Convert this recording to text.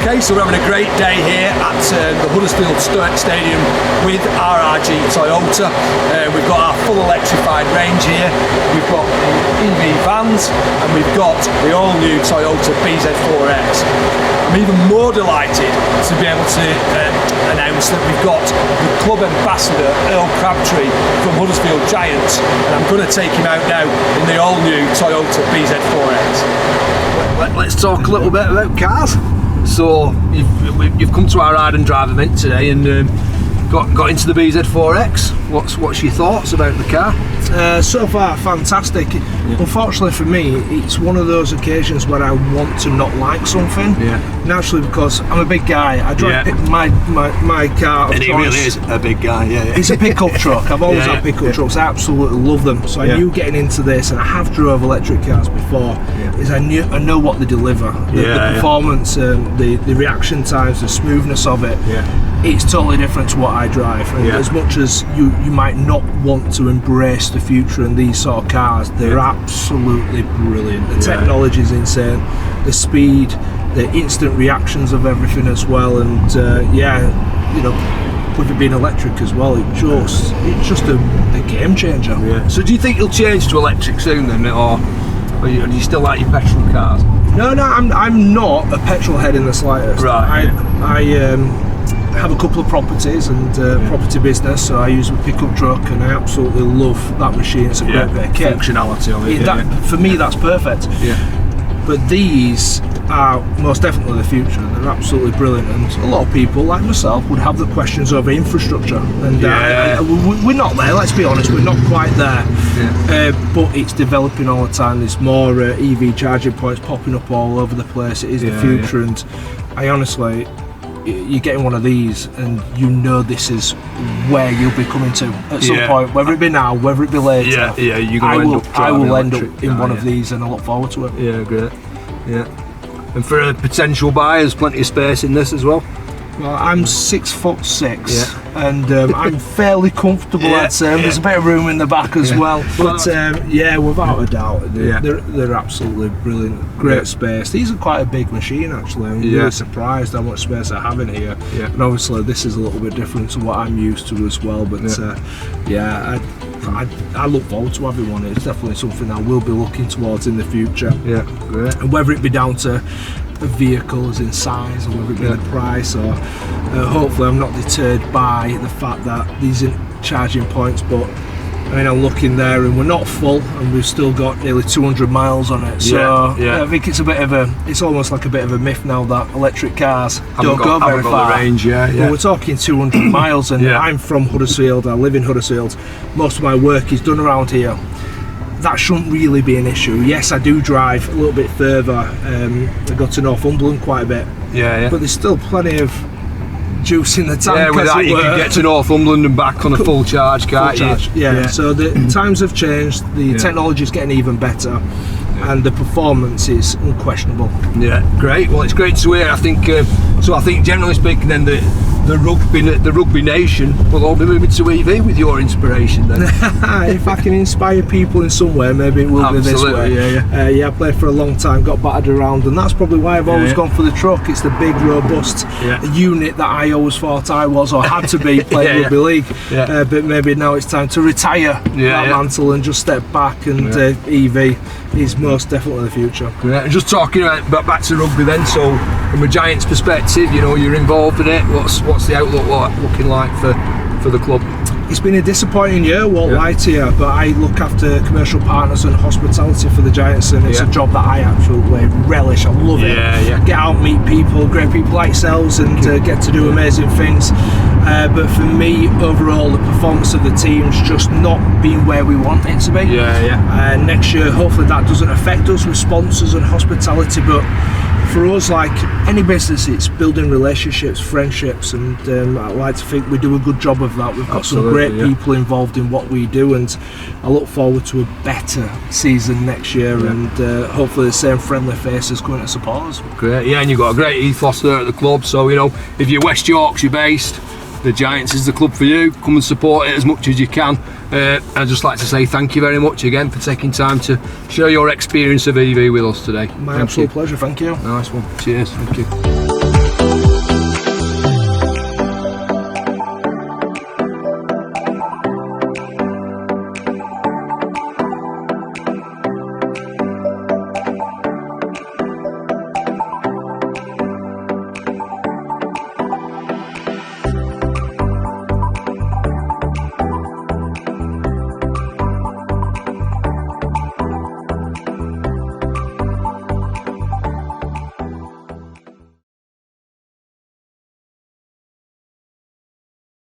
Okay, so we're having a great day here at the Huddersfield Stadium with RRG Toyota. We've got our full electrified range here. We've got EV vans and we've got the all-new Toyota bZ4X. I'm even more delighted to be able to announce that we've got the club ambassador Earl Crabtree from Huddersfield Giants, and I'm going to take him out now in the all-new Toyota bZ4X. Let's talk a little bit about cars. So you've come to our ride and drive event today and got into the bZ4X. What's your thoughts about the car? So far, fantastic. Yeah. Unfortunately for me, it's one of those occasions where I want to not like something. Yeah. Naturally, because I'm a big guy, I drive my car of choice. He really is a big guy. Yeah. It's a pickup truck. I've always had pickup trucks. I absolutely love them. So I knew getting into this, and I have drove electric cars before. Is I know what they deliver. The performance, the reaction times, the smoothness of it. It's totally different to what I drive. And as much as you might not want to embrace the future in these sort of cars, they're absolutely brilliant. The technology is insane. The speed, the instant reactions of everything as well, and with it being electric as well, it's just a game changer. So do you think you'll change to electric soon then, or do you still like your petrol cars? No, I'm not a petrol head in the slightest. Right. I have a couple of properties and property business, so I use a pickup truck, and I absolutely love that machine. It's a great bit of kit. Functionality of it. For me, that's perfect. But these are most definitely the future. They're absolutely brilliant, and a lot of people like myself would have the questions over infrastructure, and we're not there, let's be honest, we're not quite there. But it's developing all the time. There's more EV charging points popping up all over the place. It is the future, and I honestly, you're getting one of these and you know this is where you'll be coming to at some point, whether it be now, whether it be later. You're going to I will end up in one of these, and I look forward to it. Yeah, great. And for potential buyers, plenty of space in this as well. Well, I'm 6'6", and I'm fairly comfortable, I'd say. There's a bit of room in the back as well. But without a doubt, they're absolutely brilliant. Great space. These are quite a big machine, actually. I'm really surprised how much space I have in here. And obviously, this is a little bit different to what I'm used to as well. But I look forward to having one. It's definitely something I will be looking towards in the future. Yeah, great. And whether it be down to the vehicles in size, or whether it be the price, or hopefully I'm not deterred by the fact that these aren't charging points. But I mean, I'm looking there and we're not full, and we've still got nearly 200 miles on it. So I think it's it's almost like a bit of a myth now that electric cars don't go very far. The range, But we're talking 200 miles, and I'm from Huddersfield. I live in Huddersfield. Most of my work is done around here. That shouldn't really be an issue. Yes, I do drive a little bit further. I go to Northumberland quite a bit. But there's still plenty of juice in the tank. Yeah, with as that it you were. can get to Northumberland and back on a full charge, can't you? Yeah. So the times have changed, the technology is getting even better, and the performance is unquestionable. Yeah, great. Well, it's great to hear. I think so. I think generally speaking, then the rugby nation will all be moving to EV with your inspiration. Then, if I can inspire people in some way, maybe it will be this way. Yeah. I played for a long time, got battered around, and that's probably why I've always gone for the truck. It's the big, robust unit that I always thought I was or had to be playing rugby league. But maybe now it's time to retire that mantle and just step back. And EV is most definitely the future. Yeah. Just talking about back to rugby then. So, from a Giants perspective, you know, you're involved in it. What's the outlook looking like for the club? It's been a disappointing year, won't lie to you, but I look after commercial partners and hospitality for the Giants, and it's a job that I absolutely relish. I love it. Get out, meet people, great people like yourselves, and get to do amazing things. But for me, overall, the performance of the team's just not been where we want it to be. Next year, hopefully that doesn't affect us with sponsors and hospitality, but for us, like any business, it's building relationships, friendships, and I like to think we do a good job of that. We've got some great people involved in what we do, and I look forward to a better season next year, and hopefully the same friendly faces coming to support us. Great, and you've got a great ethos there at the club, so you know, if you're West Yorkshire based, the Giants is the club for you. Come and support it as much as you can. I'd just like to say thank you very much again for taking time to share your experience of EV with us today. My absolute pleasure, thank you. Nice one, cheers, thank you.